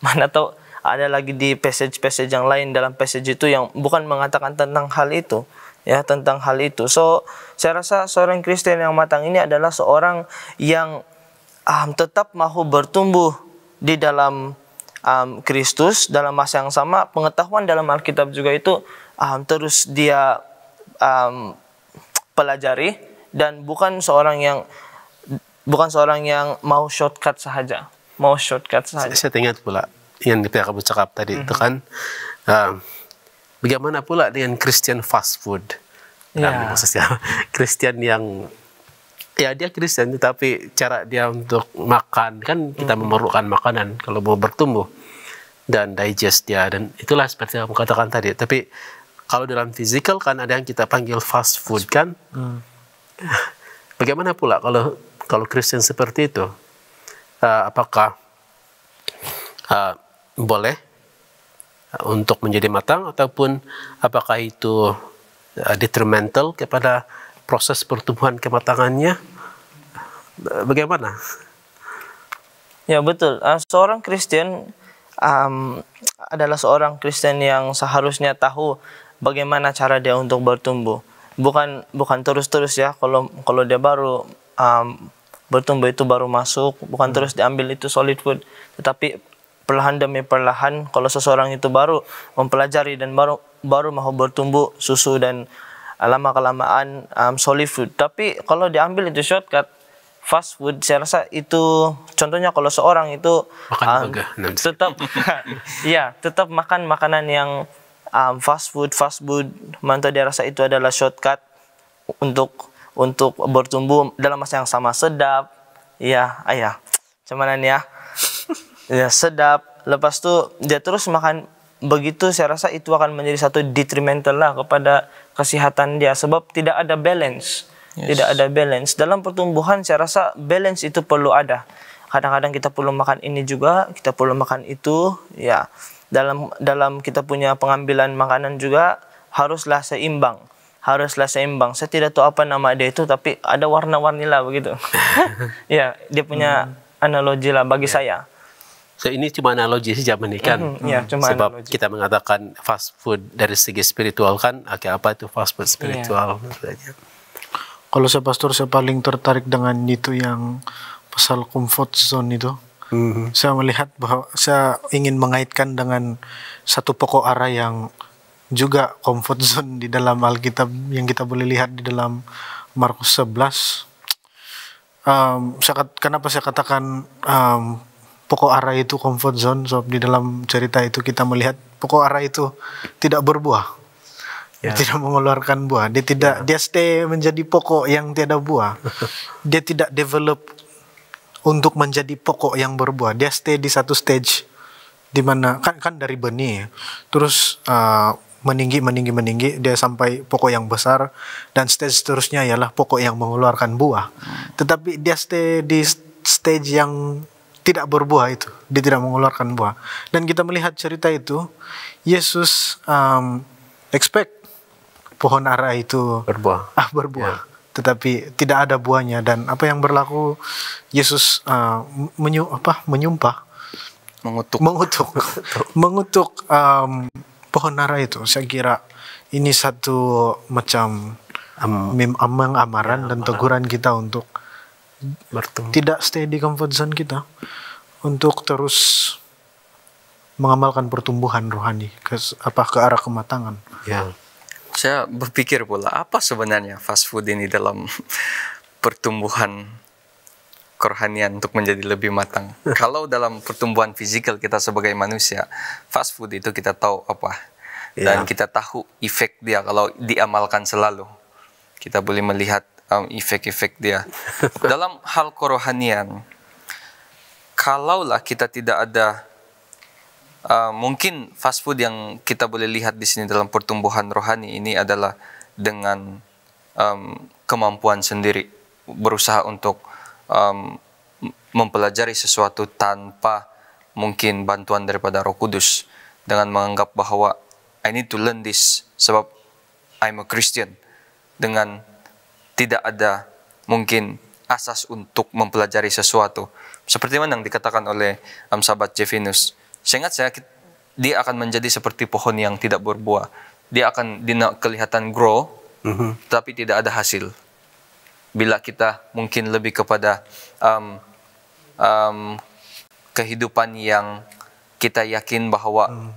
Mana tahu ada lagi di passage yang lain dalam passage itu yang bukan mengatakan tentang hal itu, ya, tentang hal itu. So saya rasa seorang Kristen yang matang ini adalah seorang yang tetap mahu bertumbuh di dalam Kristus dalam masa yang sama. Pengetahuan dalam Alkitab juga itu terus dia pelajari, dan bukan seorang yang mau shortcut sahaja. Saya teringat pula yang kamu cakap tadi itu kan, bagaimana pula dengan Christian fast food? Maksudnya Kristen yang dia Kristen, tetapi cara dia untuk makan kan kita memerlukan makanan kalau mau bertumbuh dan digest dia, dan itulah seperti yang kamu katakan tadi. Tapi kalau dalam fisikal kan ada yang kita panggil fast food kan. Bagaimana pula kalau Kristen seperti itu? Apakah boleh untuk menjadi matang, ataupun apakah itu detrimental kepada proses pertumbuhan kematangannya? Bagaimana? Ya betul. Seorang Kristen adalah seorang Kristen yang seharusnya tahu bagaimana cara dia untuk bertumbuh. Bukan terus-terus, ya. Kalau dia baru bertumbuh itu baru masuk, bukan terus diambil itu solid food, tetapi perlahan demi perlahan. Kalau seseorang itu baru mempelajari dan baru mau bertumbuh susu dan lama kelamaan solid food. Tapi kalau diambil itu shortcut fast food, saya rasa itu contohnya kalau seorang itu tetap tetap makan makanan yang fast food, mantap, dia rasa itu adalah shortcut untuk bertumbuh dalam masa yang sama. Sedap, cuman ya sedap, lepas tu dia terus makan begitu, saya rasa itu akan menjadi satu detrimental lah kepada kesehatan dia, sebab tidak ada balance. Tidak ada balance dalam pertumbuhan. Saya rasa balance itu perlu ada. Kadang-kadang kita perlu makan ini juga, kita perlu makan itu, ya. Dalam kita punya pengambilan makanan juga haruslah seimbang. Saya tidak tahu apa nama dia itu, tapi ada warna-warni lah begitu. Ya, dia punya analogi lah bagi saya. So ini cuma analogi sih zaman ini kan. Cuma sebab analogi. kita mengatakan fast food dari segi spiritual kan, apa itu fast food spiritual? Kalau saya pastor, saya paling tertarik dengan itu yang pasal comfort zone itu. Saya melihat bahwa saya ingin mengaitkan dengan satu pokok arah yang juga comfort zone di dalam Alkitab yang kita boleh lihat di dalam Markus 11. Kenapa saya katakan pokok arah itu comfort zone? Sebab di dalam cerita itu kita melihat pokok arah itu tidak berbuah. Dia tidak mengeluarkan buah. Dia stay menjadi pokok yang tiada buah. Dia tidak develop untuk menjadi pokok yang berbuah. Dia stay di satu stage di mana kan dari benih, terus meninggi, dia sampai pokok yang besar, dan stage seterusnya ialah pokok yang mengeluarkan buah. Tetapi dia stay di stage yang tidak berbuah itu. Dia tidak mengeluarkan buah. Dan kita melihat cerita itu, Yesus expect pohon ara itu berbuah. Tetapi tidak ada buahnya. Dan apa yang berlaku, Yesus mengutuk pohon ara itu. Saya kira ini satu macam amaran dan teguran kita untuk tidak stay di comfort zone kita, untuk terus mengamalkan pertumbuhan rohani ke arah kematangan. Saya berpikir pula, apa sebenarnya fast food ini dalam pertumbuhan kerohanian untuk menjadi lebih matang? Kalau dalam pertumbuhan fisikal kita sebagai manusia, fast food itu kita tahu apa, dan kita tahu efek dia kalau diamalkan selalu. Kita boleh melihat efek-efek dia. Dalam hal kerohanian, kalaulah kita tidak ada mungkin fast food yang kita boleh lihat di sini dalam pertumbuhan rohani ini adalah dengan kemampuan sendiri, berusaha untuk mempelajari sesuatu tanpa mungkin bantuan daripada Roh Kudus, dengan menganggap bahwa I need to learn this sebab I'm a Christian, dengan tidak ada mungkin asas untuk mempelajari sesuatu. Seperti mana yang dikatakan oleh sahabat Jefinus, seingat saya, dia akan menjadi seperti pohon yang tidak berbuah. Dia akan kelihatan grow, tapi tidak ada hasil. Bila kita mungkin lebih kepada kehidupan yang kita yakin bahwa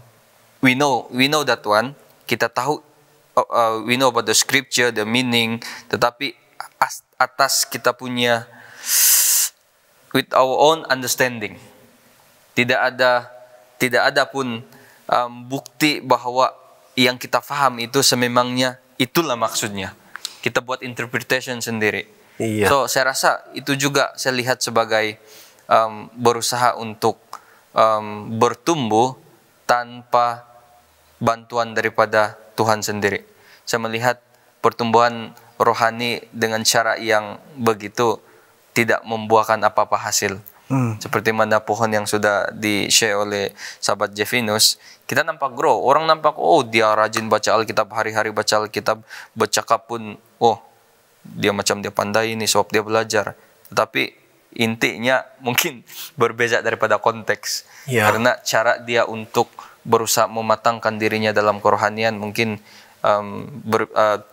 we know that one, kita tahu, we know about the scripture, the meaning, tetapi atas kita punya with our own understanding, tidak ada pun bukti bahwa yang kita faham itu sememangnya itulah maksudnya. Kita buat interpretation sendiri. Iya. So saya rasa itu juga saya lihat sebagai berusaha untuk bertumbuh tanpa bantuan daripada Tuhan sendiri. Saya melihat pertumbuhan rohani dengan cara yang begitu tidak membuahkan apa-apa hasil. Seperti mana pohon yang sudah di-share oleh sahabat Jefinus, kita nampak grow, orang nampak dia rajin baca Alkitab, hari-hari baca Alkitab, bercakap pun dia macam dia pandai ini sebab dia belajar. Tetapi intinya mungkin berbeda daripada konteks. Karena cara dia untuk berusaha mematangkan dirinya dalam kerohanian mungkin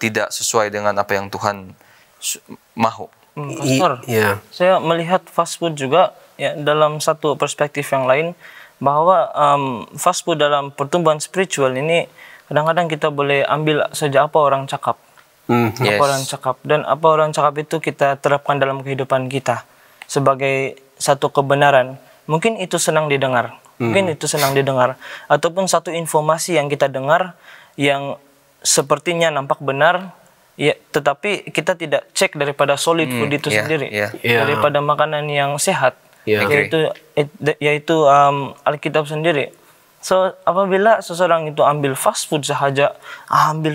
tidak sesuai dengan apa yang Tuhan mahu. Pastor, saya melihat fast food juga ya dalam satu perspektif yang lain, bahwa fast food dalam pertumbuhan spiritual ini kadang-kadang kita boleh ambil saja apa orang cakap. Apa orang cakap, dan apa orang cakap itu kita terapkan dalam kehidupan kita sebagai satu kebenaran. Mungkin itu senang didengar, ataupun satu informasi yang kita dengar yang sepertinya nampak benar, ya, tetapi kita tidak cek daripada solid food itu sendiri, daripada makanan yang sehat, yaitu Alkitab sendiri. So apabila seseorang itu ambil fast food sahaja,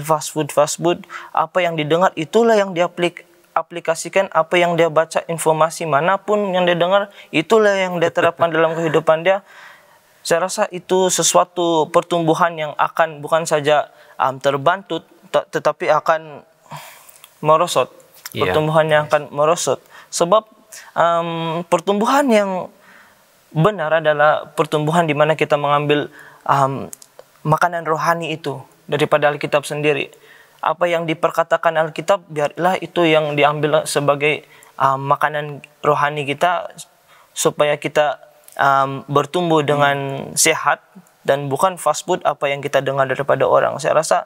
fast food, apa yang didengar itulah yang diaplikasikan, apa yang dia baca, informasi manapun yang dia dengar itulah yang dia terapkan dalam kehidupan dia. Saya rasa itu sesuatu pertumbuhan yang akan bukan saja terbantu, tetapi akan merosot. Pertumbuhan yang akan merosot. Sebab pertumbuhan yang benar adalah pertumbuhan di mana kita mengambil makanan rohani itu daripada Alkitab sendiri. Apa yang diperkatakan Alkitab, biarlah itu yang diambil sebagai makanan rohani kita, supaya kita bertumbuh dengan sehat, dan bukan fast food apa yang kita dengar daripada orang. Saya rasa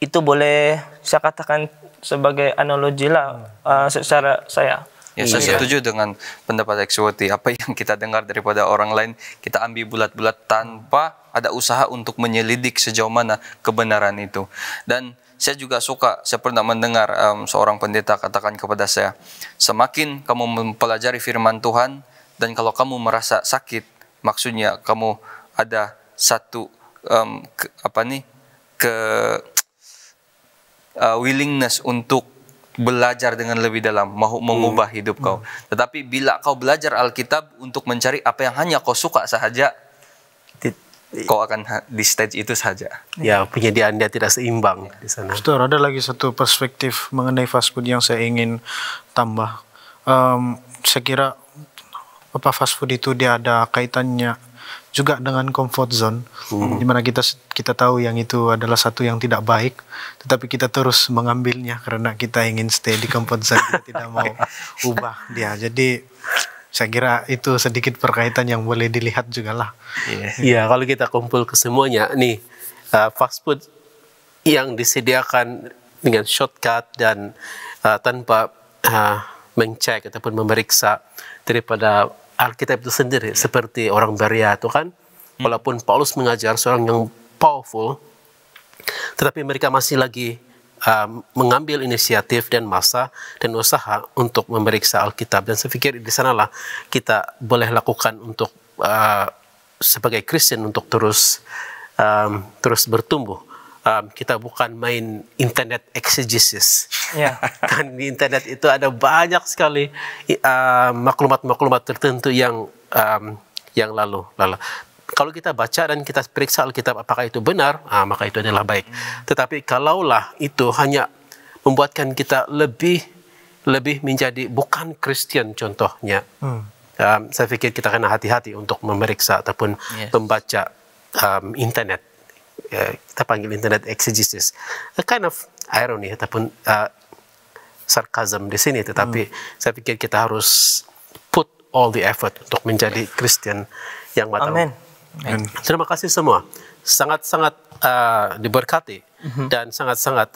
itu boleh saya katakan sebagai analogi lah secara saya. Ya, saya setuju dengan pendapat XWT. Apa yang kita dengar daripada orang lain, kita ambil bulat-bulat tanpa ada usaha untuk menyelidik sejauh mana kebenaran itu. Dan saya juga suka, saya pernah mendengar seorang pendeta katakan kepada saya, semakin kamu mempelajari firman Tuhan, dan kalau kamu merasa sakit, maksudnya kamu ada satu willingness untuk belajar dengan lebih dalam, mau mengubah hidup kau. Tetapi bila kau belajar Alkitab untuk mencari apa yang hanya kau suka sahaja, kau akan di stage itu saja. Ya, penyediaan dia tidak seimbang di sana. Betul, ada lagi satu perspektif mengenai fast food yang saya ingin tambah. Saya kira fast food itu dia ada kaitannya juga dengan comfort zone, di mana kita tahu yang itu adalah satu yang tidak baik, tetapi kita terus mengambilnya karena kita ingin stay di comfort zone, kita tidak mau ubah dia. Jadi saya kira itu sedikit perkaitan yang boleh dilihat juga lah. Iya, kalau kita kumpul ke semuanya nih, fast food yang disediakan dengan shortcut dan tanpa mencek ataupun memeriksa daripada Alkitab itu sendiri, seperti orang Berea itu kan, walaupun Paulus mengajar seorang yang powerful, tetapi mereka masih lagi mengambil inisiatif dan masa dan usaha untuk memeriksa Alkitab. Dan saya pikir di sanalah kita boleh lakukan untuk sebagai Kristen untuk terus bertumbuh kita bukan main internet exegesis. Ya. Kan di internet itu ada banyak sekali maklumat-maklumat tertentu yang lalu. Kalau kita baca dan kita periksa Alkitab apakah itu benar, maka itu adalah baik. Tetapi kalaulah itu hanya membuatkan kita lebih menjadi bukan Kristen contohnya, saya pikir kita kena hati-hati untuk memeriksa ataupun membaca internet. Kita panggil internet exegesis. A kind of irony ataupun sarcasm di sini, tetapi saya pikir kita harus put all the effort untuk menjadi Kristen yang matang. Amin. Terima kasih semua. Sangat-sangat diberkati dan sangat-sangat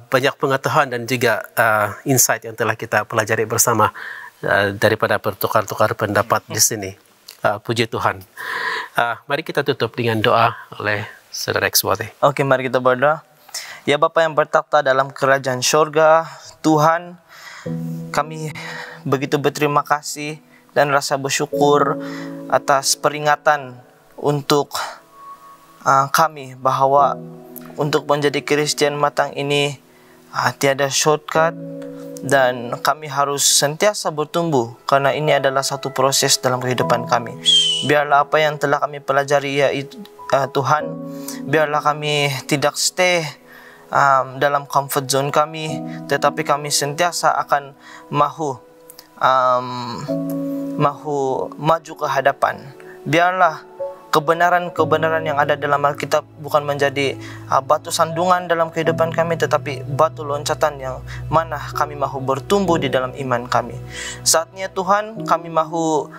banyak pengetahuan dan juga insight yang telah kita pelajari bersama daripada pertukar-tukar pendapat di sini. Puji Tuhan. Mari kita tutup dengan doa oleh Saudara Ekswati. Oke, mari kita berdoa. Ya Bapa yang bertakhta dalam kerajaan syurga, Tuhan, kami begitu berterima kasih dan rasa bersyukur atas peringatan untuk kami bahwa untuk menjadi Kristen matang ini tiada shortcut dan kami harus sentiasa bertumbuh karena ini adalah satu proses dalam kehidupan kami. Biarlah apa yang telah kami pelajari Tuhan, biarlah kami tidak stay dalam comfort zone kami, tetapi kami sentiasa akan mahu maju ke hadapan. Biarlah kebenaran-kebenaran yang ada dalam Alkitab bukan menjadi batu sandungan dalam kehidupan kami, tetapi batu loncatan yang mana kami mahu bertumbuh di dalam iman kami. Saatnya Tuhan, kami mahu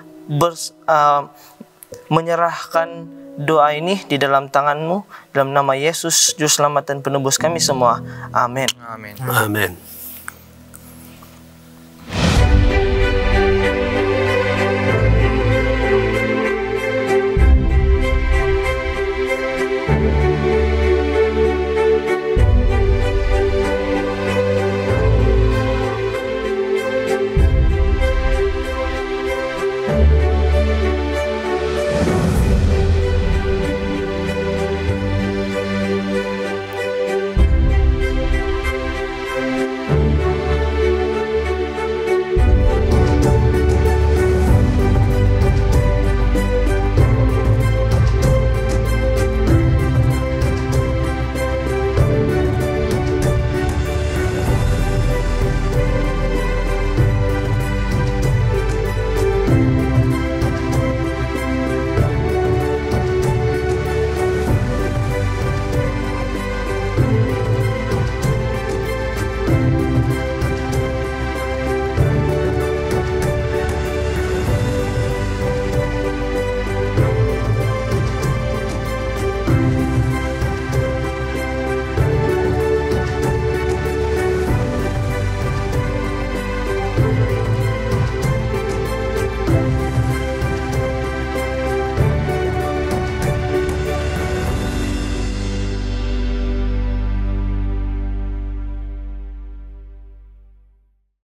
menyerahkan doa ini di dalam tangan-Mu, dalam nama Yesus, Juru Selamat dan Penebus kami semua. Amin. Amin. Amin.